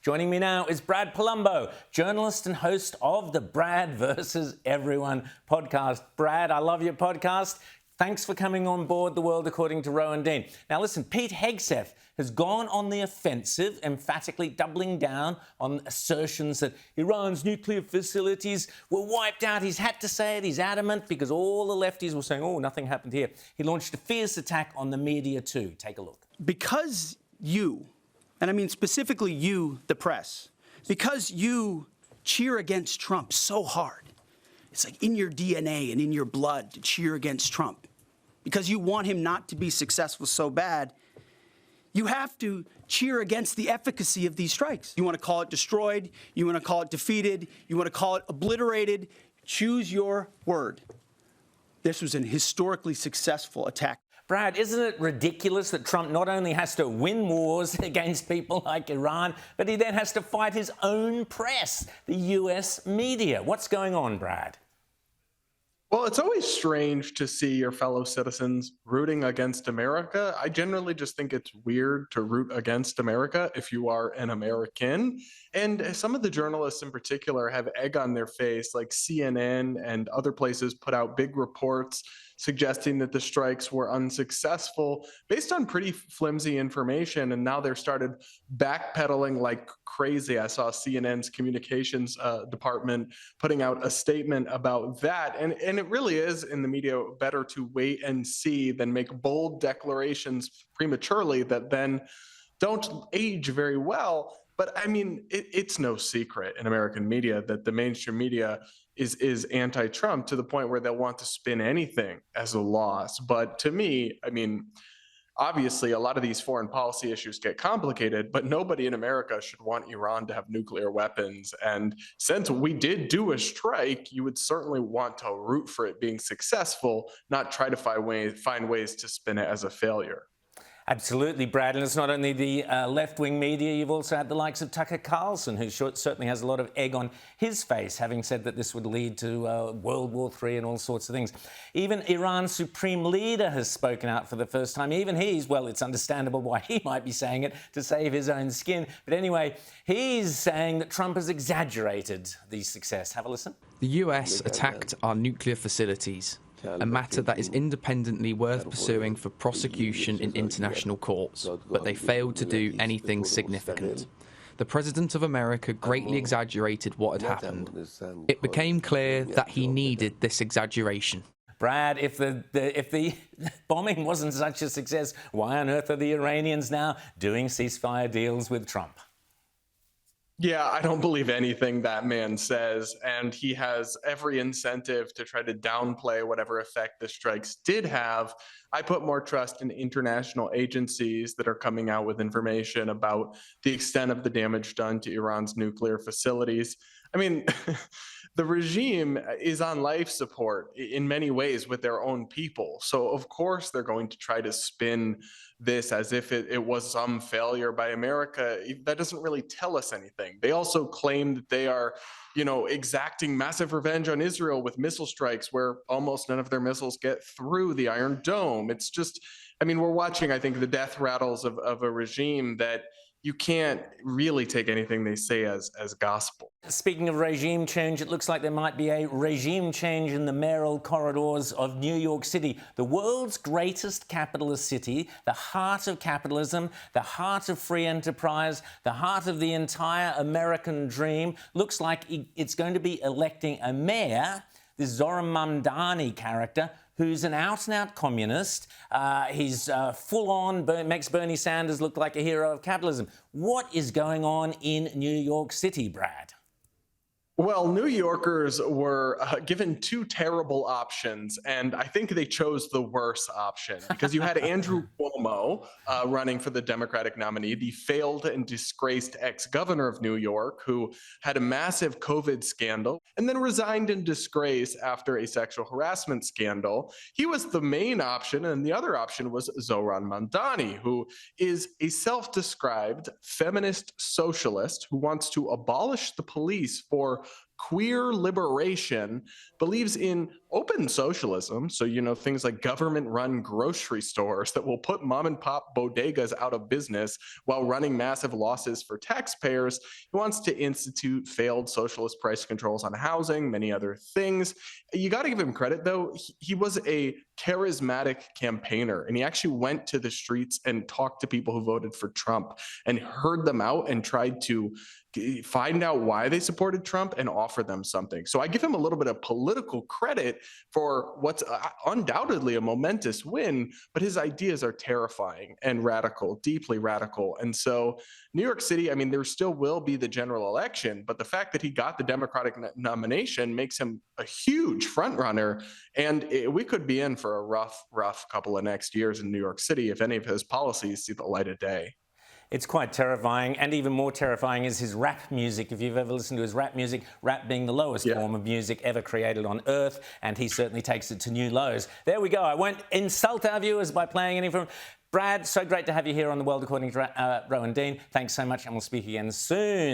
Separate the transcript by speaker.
Speaker 1: Joining me now is Brad Polumbo, journalist and host of the Brad versus Everyone podcast. Brad, I love your podcast. Thanks for coming on board The World According to Rowan Dean. Now listen, Pete Hegseth has gone on the offensive, emphatically doubling down on assertions that Iran's nuclear facilities were wiped out. He's had to say it, he's adamant, because all the lefties were saying, oh, nothing happened here. He launched a fierce attack on the media too. Take a look.
Speaker 2: Because you, and I mean specifically you, the press, because you cheer against Trump so hard, it's like in your DNA and in your blood to cheer against Trump, because you want him not to be successful so bad, you have to cheer against the efficacy of these strikes. You want to call it destroyed, you want to call it defeated, you want to call it obliterated, choose your word. This was an historically successful attack.
Speaker 1: Brad, isn't it ridiculous that Trump not only has to win wars against people like Iran, but he then has to fight his own press, the US media? What's going on, Brad?
Speaker 3: Well, it's always strange to see your fellow citizens rooting against America. I generally just think it's weird to root against America if you are an American. And some of the journalists in particular have egg on their face, like CNN and other places put out big reports suggesting that the strikes were unsuccessful based on pretty flimsy information. And now they're started backpedaling like crazy. I saw CNN's communications department putting out a statement about that. And it really is, in the media, better to wait and see than make bold declarations prematurely that then don't age very well. But I mean, it's no secret in American media that the mainstream media is anti-Trump to the point where they'll want to spin anything as a loss. But to me, I mean, obviously, a lot of these foreign policy issues get complicated, but nobody in America should want Iran to have nuclear weapons. And since we did do a strike, you would certainly want to root for it being successful, not try to find ways to spin it as a failure.
Speaker 1: Absolutely, Brad. And it's not only the left-wing media. You've also had the likes of Tucker Carlson, who certainly has a lot of egg on his face, having said that this would lead to World War III and all sorts of things. Even Iran's supreme leader has spoken out for the first time. Even well, it's understandable why he might be saying it, to save his own skin. But anyway, he's saying that Trump has exaggerated the success. Have a listen.
Speaker 4: The US attacked our nuclear facilities, a matter that is independently worth pursuing for prosecution in international courts, but they failed to do anything significant. The President of America greatly exaggerated what had happened. It became clear that he needed this exaggeration.
Speaker 1: Brad, if the bombing wasn't such a success, why on earth are the Iranians now doing ceasefire deals with Trump?
Speaker 3: Yeah, I don't believe anything that man says, and he has every incentive to try to downplay whatever effect the strikes did have. I put more trust in international agencies that are coming out with information about the extent of the damage done to Iran's nuclear facilities. I mean, the regime is on life support in many ways with their own people. So, of course, they're going to try to spin this as if it was some failure by America. That doesn't really tell us anything. They also claim that they are, exacting massive revenge on Israel with missile strikes where almost none of their missiles get through the Iron Dome. It's just, we're watching, I think, the death rattles of a regime that you can't really take anything they say as gospel.
Speaker 1: Speaking of regime change, it looks like there might be a regime change in the mayoral corridors of New York City, the world's greatest capitalist city, the heart of capitalism, the heart of free enterprise, the heart of the entire American dream. Looks like it's going to be electing a mayor, this Zoran Mamdani character, who's an out-and-out communist. He's full-on, makes Bernie Sanders look like a hero of capitalism. What is going on in New York City, Brad?
Speaker 3: Well, New Yorkers were given two terrible options, and I think they chose the worst option because you had Andrew Cuomo running for the Democratic nominee, the failed and disgraced ex-governor of New York, who had a massive COVID scandal and then resigned in disgrace after a sexual harassment scandal. He was the main option, and the other option was Zoran Mamdani, who is a self-described feminist socialist who wants to abolish the police for queer liberation, believes in open socialism. So, things like government-run grocery stores that will put mom and pop bodegas out of business while running massive losses for taxpayers. He wants to institute failed socialist price controls on housing, many other things. You got to give him credit, though. He was a charismatic campaigner, and he actually went to the streets and talked to people who voted for Trump and heard them out and tried to find out why they supported Trump and offer them something. So I give him a little bit of political credit for what's undoubtedly a momentous win, but his ideas are terrifying and radical, deeply radical. And so New York City, I mean, there still will be the general election, but the fact that he got the Democratic nomination makes him a huge frontrunner. And we could be in for a rough couple of next years in New York City if any of his policies see the light of day.
Speaker 1: It's quite terrifying, and even more terrifying is his rap music. If you've ever listened to his rap music, rap being the lowest form of music ever created on Earth, and he certainly takes it to new lows. There we go. I won't insult our viewers by playing any from... Brad, so great to have you here on The World According to Rowan Dean. Thanks so much, and we'll speak again soon.